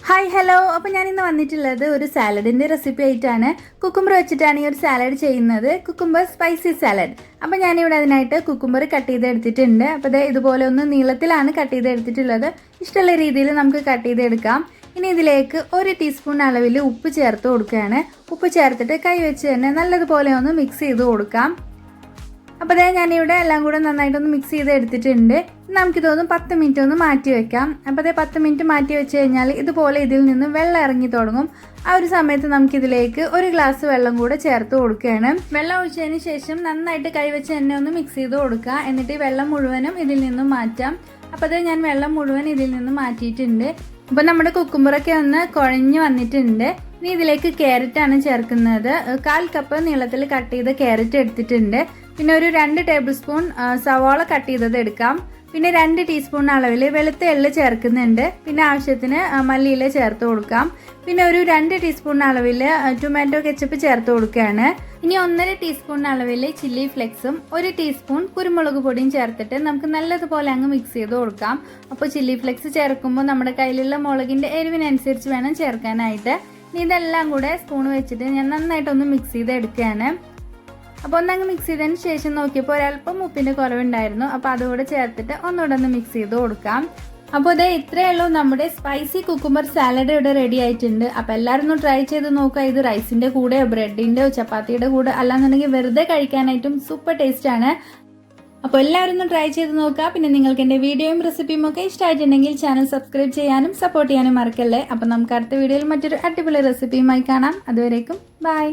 Hi hello. അപ്പോൾ ഞാനിന്ന് വന്നിട്ടുള്ളത് ഒരു സാലഡിൻ്റെ റെസിപ്പി ആയിട്ടാണ്. കുക്കുംബർ വെച്ചിട്ടാണ് ഈ ഒരു സാലഡ് ചെയ്യുന്നത്. Cucumber spicy salad. അപ്പോൾ ഞാനിവിടെ അതിനായിട്ട് കുക്കുംബർ കട്ട് ചെയ്തെടുത്തിട്ടുണ്ട്. അപ്പോൾ ഇതുപോലെ ഒന്ന് നീളത്തിലാണ് കട്ട് ചെയ്തെടുത്തിട്ടുള്ളത്. ഇഷ്ടമുള്ള രീതിയിൽ നമുക്ക് കട്ട് ചെയ്തെടുക്കാം. ഇനി ഇതിലേക്ക് 1 ടീസ്പൂൺ അളവിൽ ഉപ്പ് ചേർത്ത് കൊടുക്കുകയാണ്. ഉപ്പ് ചേർത്തിട്ട് കൈ വെച്ച് തന്നെ നല്ലതുപോലെ ഒന്ന് മിക്സ് ചെയ്ത് കൊടുക്കാം. അപ്പോൾ ഞാനിവിടെ എല്ലാം കൂടെ നന്നായിട്ടൊന്ന് മിക്സ് ചെയ്ത് എടുത്തിട്ടുണ്ട്. നമുക്കിതൊന്ന് 10 മിനിറ്റ് ഒന്ന് മാറ്റി വെക്കാം. അപ്പോൾ 10 മിനിറ്റ് മാറ്റി വെച്ച് കഴിഞ്ഞാൽ ഇതുപോലെ ഇതിൽ നിന്ന് വെള്ളം ഇറങ്ങി തുടങ്ങും. ആ ഒരു സമയത്ത് നമുക്കിതിലേക്ക് 1 ഗ്ലാസ് വെള്ളം കൂടെ ചേർത്ത് കൊടുക്കുകയാണ്. വെള്ളം ഒഴിച്ചതിന് ശേഷം നന്നായിട്ട് കൈവച്ച് തന്നെ ഒന്ന് മിക്സ് ചെയ്ത് കൊടുക്കുക. എന്നിട്ട് ഈ വെള്ളം മുഴുവനും ഇതിൽ നിന്നും മാറ്റാം. അപ്പോൾ ഞാൻ വെള്ളം മുഴുവൻ ഇതിൽ നിന്നും മാറ്റിയിട്ടുണ്ട്. അപ്പോൾ നമ്മുടെ കുക്കുംബറൊക്കെ ഒന്ന് കുഴഞ്ഞ് വന്നിട്ടുണ്ട്. ഇനി ഇതിലേക്ക് ക്യാരറ്റാണ് ചേർക്കുന്നത്. 1/4 കപ്പ് നീളത്തിൽ കട്ട് ചെയ്ത ക്യാരറ്റ് എടുത്തിട്ടുണ്ട്. പിന്നെ ഒരു 2 ടേബിൾ സ്പൂൺ സവാള കട്ട് ചെയ്തത് എടുക്കാം. പിന്നെ 2 ടീസ്പൂൺ അളവിൽ വെളുത്ത എള്ള് ചേർക്കുന്നുണ്ട്. പിന്നെ ആവശ്യത്തിന് മല്ലിയില ചേർത്ത് കൊടുക്കാം. പിന്നെ ഒരു 2 ടീസ്പൂൺ അളവിൽ ടൊമാറ്റോ കെച്ചപ്പ് ചേർത്ത് കൊടുക്കുകയാണ്. ഇനി 1.5 ടീസ്പൂൺ അളവിൽ ചില്ലി ഫ്ലെക്സും 1 ടീസ്പൂൺ കുരുമുളക് പൊടിയും ചേർത്തിട്ട് നമുക്ക് നല്ലതുപോലെ അങ്ങ് മിക്സ് ചെയ്ത് കൊടുക്കാം. അപ്പോൾ ചില്ലി ഫ്ലെക്സ് ചേർക്കുമ്പോൾ നമ്മുടെ കയ്യിലുള്ള മുളകിൻ്റെ എരിവിനനുസരിച്ച് വേണം ചേർക്കാനായിട്ട്. ഇനി ഇതെല്ലാം കൂടെ സ്പൂൺ വെച്ചിട്ട് ഞാൻ നന്നായിട്ടൊന്ന് മിക്സ് ചെയ്ത് എടുക്കുകയാണ്. അപ്പോൾ ഒന്നങ്ങ് മിക്സ് ചെയ്തതിന് ശേഷം നോക്കിയപ്പോൾ ഒരല്പം ഉപ്പിൻ്റെ കുറവുണ്ടായിരുന്നു. അപ്പോൾ അതുകൂടെ ചേർത്തിട്ട് ഒന്നുകൂടെ ഒന്ന് മിക്സ് ചെയ്ത് കൊടുക്കാം. അപ്പോൾ ഇത്രയേ ഉള്ളൂ, നമ്മുടെ സ്പൈസി കുക്കുംബർ സാലഡ് ഇവിടെ റെഡി ആയിട്ടുണ്ട്. അപ്പോൾ എല്ലാവരും ഒന്ന് ട്രൈ ചെയ്ത് നോക്കുക. ഇത് റൈസിൻ്റെ കൂടെയോ ബ്രെഡിൻ്റെയോ ചപ്പാത്തിയുടെ കൂടെ അല്ലാന്നുണ്ടെങ്കിൽ വെറുതെ കഴിക്കാനായിട്ടും സൂപ്പർ ടേസ്റ്റ് ആണ്. അപ്പോൾ എല്ലാവരും ഒന്ന് ട്രൈ ചെയ്ത് നോക്കുക. പിന്നെ നിങ്ങൾക്ക് എൻ്റെ വീഡിയോയും റെസിപ്പിയും ഒക്കെ ഇഷ്ടമായിട്ടുണ്ടെങ്കിൽ ചാനൽ സബ്സ്ക്രൈബ് ചെയ്യാനും സപ്പോർട്ട് ചെയ്യാനും മറക്കല്ലേ. അപ്പോൾ നമുക്ക് അടുത്ത വീഡിയോയിൽ മറ്റൊരു അടിപൊളി റെസിപ്പിയുമായി കാണാം. അതുവരേക്കും ബൈ.